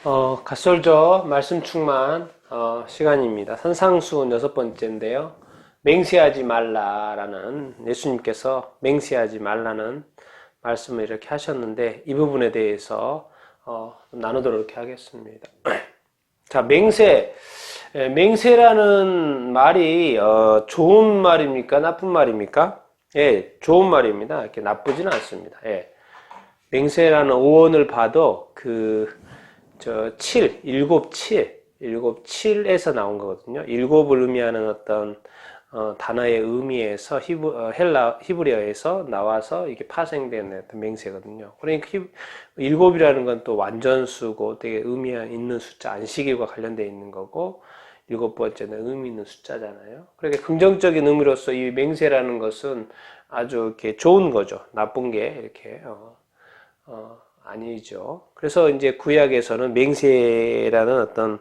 갓솔저 말씀 충만 시간입니다. 산상수훈 6번째인데요. 맹세하지 말라라는 예수님께서 맹세하지 말라는 말씀을 이렇게 하셨는데 이 부분에 대해서 나누도록 이렇게 하겠습니다. 자, 맹세라는 말이 좋은 말입니까? 나쁜 말입니까? 예, 좋은 말입니다. 이렇게 나쁘지는 않습니다. 예. 맹세라는 어원을 봐도 일곱, 칠에서 나온 거거든요. 일곱을 의미하는 어떤 단어의 의미에서 히브리어에서 나와서 이게 파생된 어떤 맹세거든요. 그러니까 일곱이라는 건 또 완전수고 되게 의미 있는 숫자, 안식일과 관련되어 있는 거고, 일곱 번째는 의미 있는 숫자잖아요. 그러니까 긍정적인 의미로서 이 맹세라는 것은 아주 이렇게 좋은 거죠. 나쁜 게 이렇게 아니죠. 그래서 이제 구약에서는 맹세라는 어떤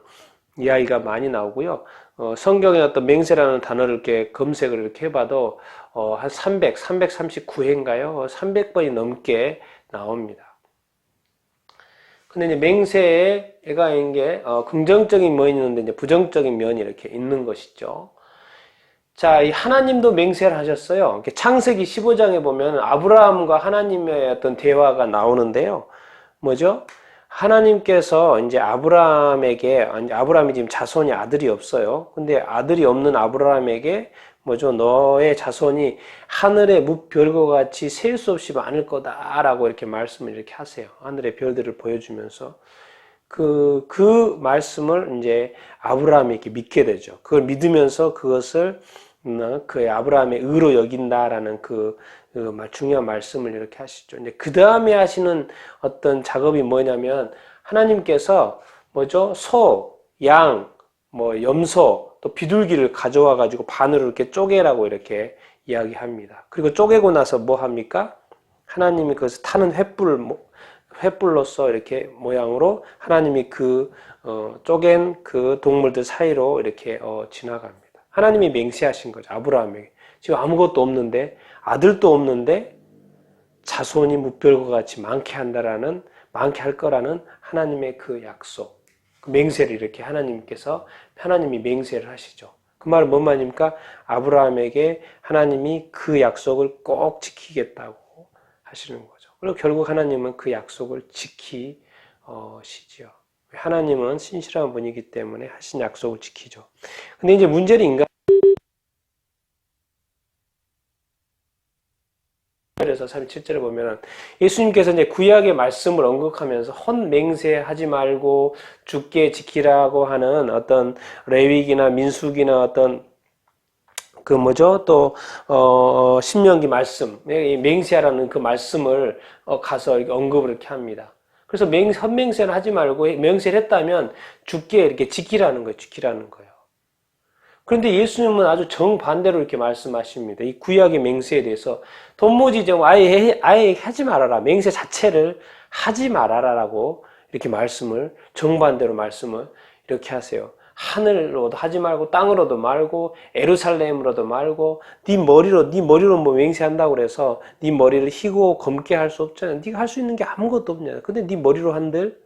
이야기가 많이 나오고요. 성경에 어떤 맹세라는 단어를 이렇게 검색을 이렇게 해봐도 한 339회인가요? 300번이 넘게 나옵니다. 근데 이제 맹세가 이게 긍정적인 면이 있는데 이제 부정적인 면이 이렇게 있는 것이죠. 자, 이 하나님도 맹세를 하셨어요. 창세기 15장에 보면 아브라함과 하나님의 어떤 대화가 나오는데요. 뭐죠? 하나님께서 이제 아브라함이 지금 자손이 아들이 없어요. 근데 아들이 없는 아브라함에게 뭐죠? 너의 자손이 하늘의 무별과 같이 셀 수 없이 많을 거다라고 이렇게 말씀을 이렇게 하세요. 하늘의 별들을 보여주면서. 그 말씀을 이제 아브라함이 이렇게 믿게 되죠. 그걸 믿으면서 그것을 그 아브라함의 의로 여긴다라는 중요한 말씀을 이렇게 하시죠. 이제 그 다음에 하시는 어떤 작업이 뭐냐면 하나님께서 뭐죠? 소, 양, 염소, 또 비둘기를 가져와 가지고 반으로 이렇게 쪼개라고 이렇게 이야기합니다. 그리고 쪼개고 나서 뭐 합니까? 하나님이 그것을 타는 횃불로서 이렇게 모양으로 하나님이 쪼갠 그 동물들 사이로 이렇게 지나갑니다. 하나님이 맹세하신 거죠. 아브라함에게. 지금 아무것도 없는데, 아들도 없는데, 자손이 무별과 같이 많게 할 거라는 하나님의 그 약속. 그 맹세를 이렇게 하나님이 맹세를 하시죠. 그 말은 뭔 말입니까? 아브라함에게 하나님이 그 약속을 꼭 지키겠다고 하시는 거죠. 그리고 결국 하나님은 그 약속을 지키시죠. 하나님은 신실한 분이기 때문에 하신 약속을 지키죠. 근데 이제 문제는 인간에서 37절에 보면 예수님께서 이제 구약의 말씀을 언급하면서 헛맹세하지 말고 주께 지키라고 하는 어떤 레위기나 민수기나 어떤 신명기 말씀, 맹세하라는 그 말씀을 가서 이렇게 언급을 이렇게 합니다. 그래서 헛맹세를 하지 말고 맹세를 했다면 주께 이렇게 지키라는 거예요. 그런데 예수님은 아주 정반대로 이렇게 말씀하십니다. 이 구약의 맹세에 대해서 도무지 아예 하지 말아라. 맹세 자체를 하지 말아라라고 이렇게 정반대로 말씀을 이렇게 하세요. 하늘로도 하지 말고 땅으로도 말고 예루살렘으로도 말고 네 머리로 뭐 맹세한다고 그래서 네 머리를 희고 검게 할 수 없잖아. 네가 할 수 있는 게 아무것도 없냐. 근데 네 머리로 한들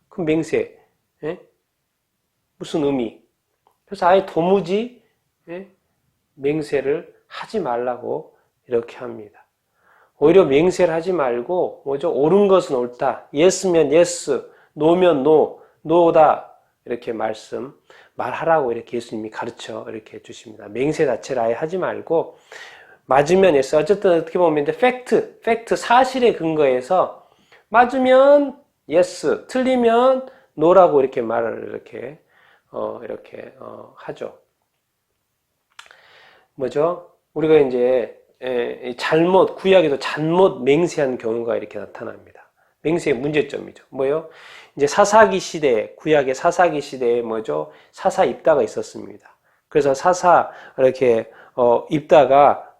그 맹세 무슨 의미? 그래서 아예 도무지 맹세를 하지 말라고 이렇게 합니다. 오히려 맹세를 하지 말고 옳은 것은 옳다. 예스면 예스, 노면 노, 노다. 이렇게 말하라고 이렇게 예수님이 가르쳐 이렇게 해주십니다. 맹세 자체를 아예 하지 말고 맞으면 예스. 어쨌든 어떻게 보면 이제 팩트 사실에 근거해서 맞으면 예스, 틀리면 노라고 이렇게 말을 이렇게 하죠. 우리가 이제 구약에도 잘못 맹세한 경우가 이렇게 나타납니다. 맹세의 문제점이죠. 이제 구약의 사사기 시대에 사사 입다가 있었습니다. 그래서 이렇게 입다가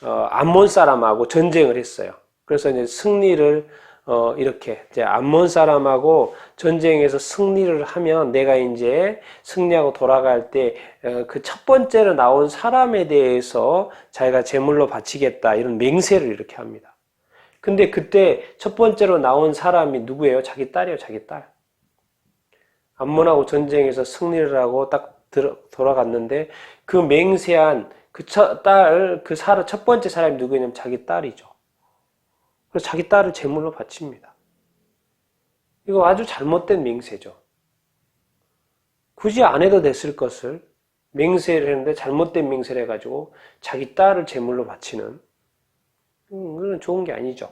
암몬 사람하고 전쟁을 했어요. 그래서 이제 승리를 이렇게 이제 암몬 사람하고 전쟁에서 승리를 하면 내가 이제 승리하고 돌아갈 때 그 첫 번째로 나온 사람에 대해서 자기가 제물로 바치겠다 이런 맹세를 이렇게 합니다. 근데 그때 첫 번째로 나온 사람이 누구예요? 자기 딸이에요, 자기 딸. 암몬하고 전쟁에서 승리를 하고 딱 돌아갔는데 그 맹세한 그 딸, 첫 번째 사람이 누구냐면 자기 딸이죠. 그래서 자기 딸을 제물로 바칩니다. 이거 아주 잘못된 맹세죠. 굳이 안 해도 됐을 것을 맹세를 했는데 잘못된 맹세를 해가지고 자기 딸을 제물로 바치는 그건 좋은 게 아니죠.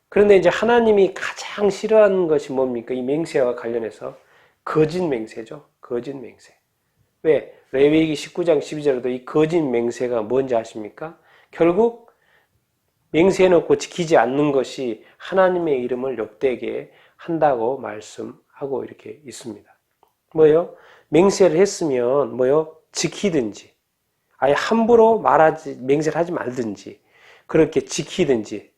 그런데 이제 하나님이 가장 싫어하는 것이 뭡니까? 이 맹세와 관련해서 거짓 맹세죠. 거짓 맹세. 왜? 레위기 19장 12절에도 이 거짓 맹세가 뭔지 아십니까? 결국 맹세해놓고 지키지 않는 것이 하나님의 이름을 욕되게 한다고 말씀하고 이렇게 있습니다. 뭐요? 맹세를 했으면 뭐요? 지키든지 아예 함부로 맹세를 하지 말든지 그렇게 지키든지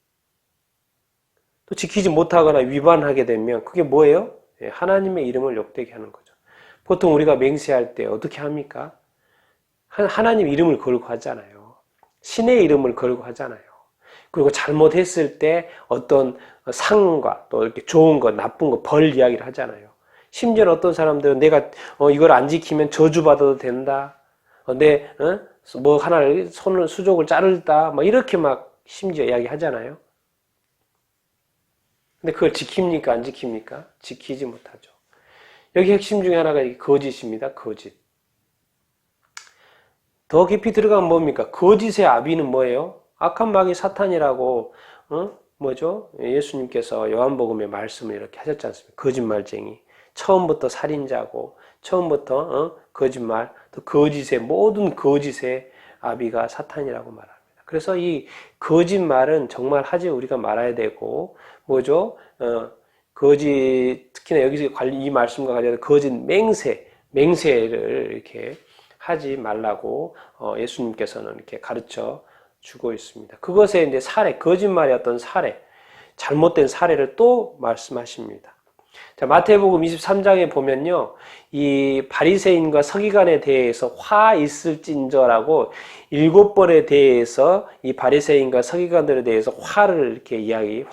또 지키지 못하거나 위반하게 되면 그게 뭐예요? 하나님의 이름을 욕되게 하는 거죠. 보통 우리가 맹세할 때 어떻게 합니까? 하나님 이름을 걸고 하잖아요. 신의 이름을 걸고 하잖아요. 그리고 잘못했을 때 어떤 상과 또 이렇게 좋은 거, 나쁜 거, 벌 이야기를 하잖아요. 심지어 어떤 사람들은 내가 이걸 안 지키면 저주받아도 된다. 뭐 하나를 수족을 자르다. 막 이렇게 막 심지어 이야기 하잖아요. 근데 그걸 지킵니까? 안 지킵니까? 지키지 못하죠. 여기 핵심 중에 하나가 거짓입니다. 거짓. 더 깊이 들어가면 뭡니까? 거짓의 아비는 뭐예요? 악한 마귀 사탄이라고 뭐죠? 예수님께서 요한복음에 말씀을 이렇게 하셨지 않습니까? 거짓말쟁이. 처음부터 살인자고 처음부터 거짓말, 또 거짓의 모든 거짓의 아비가 사탄이라고 말합니다. 그래서 이 거짓말은 정말 하지 우리가 말아야 되고 뭐죠? 거짓, 특히나 여기서 이 말씀과 관련해서 거짓 맹세를 이렇게 하지 말라고 예수님께서는 이렇게 가르쳐 주고 있습니다. 그것에 이제 거짓말의 어떤 잘못된 사례를 또 말씀하십니다. 자, 마태복음 23장에 보면요, 이 바리새인과 서기관에 대해서 화 있을진저라고 7번에 대해서 이 바리새인과 서기관들에 대해서 화를 이렇게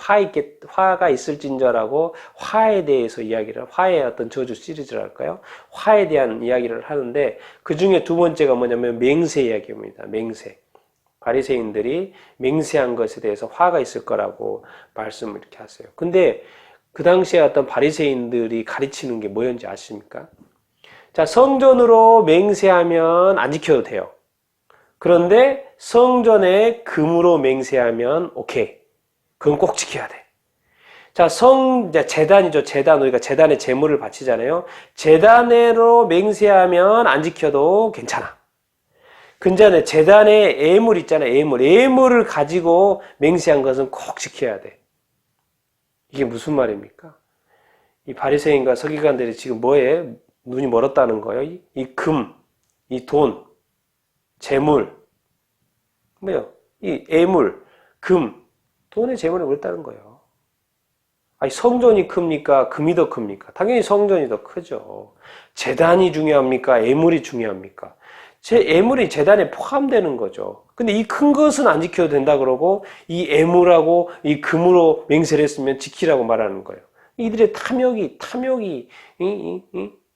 화가 있을진저라고 화에 대해서 화의 어떤 저주 시리즈랄까요? 화에 대한 이야기를 하는데 그 중에 두 번째가 뭐냐면 맹세 이야기입니다. 맹세. 바리새인들이 맹세한 것에 대해서 화가 있을 거라고 말씀을 이렇게 하세요. 근데 그 당시에 어떤 바리새인들이 가르치는 게 뭐였는지 아십니까? 자, 성전으로 맹세하면 안 지켜도 돼요. 그런데 성전에 금으로 맹세하면 오케이. 그건 꼭 지켜야 돼. 자, 제단이죠. 우리가 제단에 제물을 바치잖아요. 제단으로 맹세하면 안 지켜도 괜찮아. 근데 제단에 예물 있잖아요. 예물을 가지고 맹세한 것은 꼭 지켜야 돼. 이게 무슨 말입니까? 이 바리새인과 서기관들이 지금 뭐에 눈이 멀었다는 거예요? 이 금, 이 돈, 재물, 이 예물, 금, 돈의 재물이 멀었다는 거예요. 아니, 성전이 큽니까? 금이 더 큽니까? 당연히 성전이 더 크죠. 제단이 중요합니까? 예물이 중요합니까? 예물이 제단에 포함되는 거죠. 근데 이 큰 것은 안 지켜도 된다 그러고 이 예물하고 이 금으로 맹세를 했으면 지키라고 말하는 거예요. 이들의 탐욕이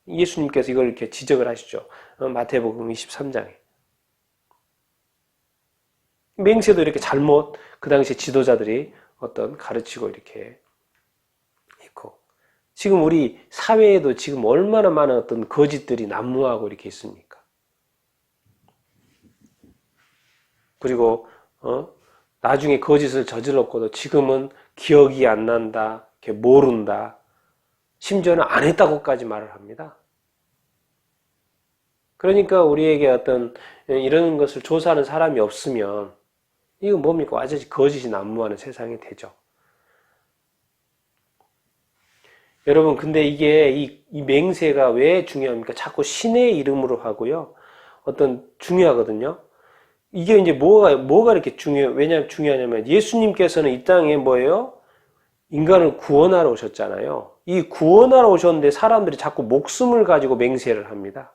예수님께서 이걸 이렇게 지적을 하시죠. 마태복음 23장에. 맹세도 이렇게 그 당시 지도자들이 가르치고 이렇게 있고. 지금 우리 사회에도 지금 얼마나 많은 어떤 거짓들이 난무하고 이렇게 있습니까? 그리고 나중에 거짓을 저질렀고도 지금은 기억이 안 난다, 모른다, 심지어는 안 했다고까지 말을 합니다. 그러니까 우리에게 이런 것을 조사하는 사람이 없으면 이거 뭡니까? 완전히 거짓이 난무하는 세상이 되죠. 여러분, 근데 이게 이 맹세가 왜 중요합니까? 자꾸 신의 이름으로 하고요. 중요하거든요. 이게 이제 뭐가 이렇게 왜냐면 중요하냐면 예수님께서는 이 땅에 뭐예요? 인간을 구원하러 오셨잖아요. 이 구원하러 오셨는데 사람들이 자꾸 목숨을 가지고 맹세를 합니다.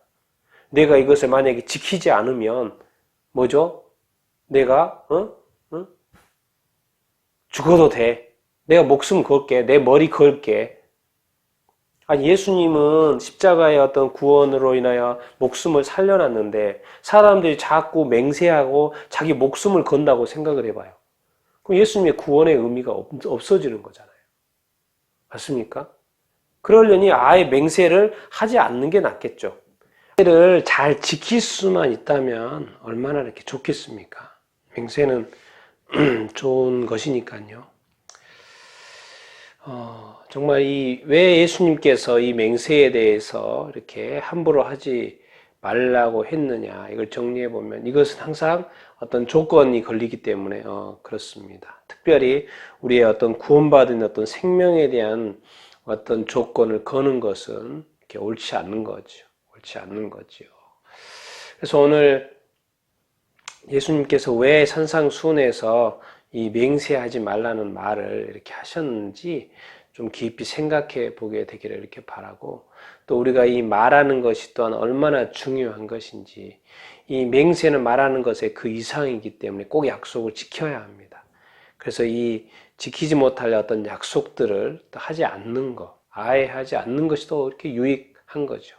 내가 이것을 만약에 지키지 않으면 뭐죠? 내가 죽어도 돼. 내가 목숨 걸게. 내 머리 걸게. 아니, 예수님은 십자가의 어떤 구원으로 인하여 목숨을 살려놨는데 사람들이 자꾸 맹세하고 자기 목숨을 건다고 생각을 해봐요. 그럼 예수님의 구원의 의미가 없어지는 거잖아요. 맞습니까? 그러려니 아예 맹세를 하지 않는 게 낫겠죠. 맹세를 잘 지킬 수만 있다면 얼마나 이렇게 좋겠습니까? 맹세는 좋은 것이니까요. 정말 왜 예수님께서 이 맹세에 대해서 이렇게 함부로 하지 말라고 했느냐, 이걸 정리해 보면 이것은 항상 어떤 조건이 걸리기 때문에 그렇습니다. 특별히 우리의 어떤 구원받은 어떤 생명에 대한 어떤 조건을 거는 것은 이렇게 옳지 않는 거죠. 옳지 않는 거죠. 그래서 오늘 예수님께서 왜 산상수훈에서 이 맹세하지 말라는 말을 이렇게 하셨는지 좀 깊이 생각해 보게 되기를 이렇게 바라고, 또 우리가 이 말하는 것이 또한 얼마나 중요한 것인지, 이 맹세는 말하는 것의 그 이상이기 때문에 꼭 약속을 지켜야 합니다. 그래서 이 지키지 못할 어떤 약속들을 또 하지 않는 것, 아예 하지 않는 것이 더 이렇게 유익한 거죠.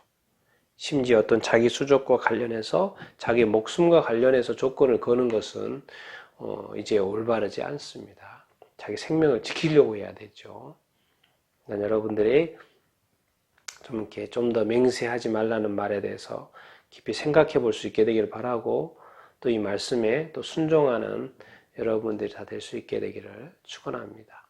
심지어 어떤 자기 수족과 관련해서 자기 목숨과 관련해서 조건을 거는 것은 이제 올바르지 않습니다. 자기 생명을 지키려고 해야 되죠. 여러분들이 좀 이렇게 좀 더 맹세하지 말라는 말에 대해서 깊이 생각해 볼 수 있게 되기를 바라고, 또 이 말씀에 또 순종하는 여러분들이 다 될 수 있게 되기를 축원합니다.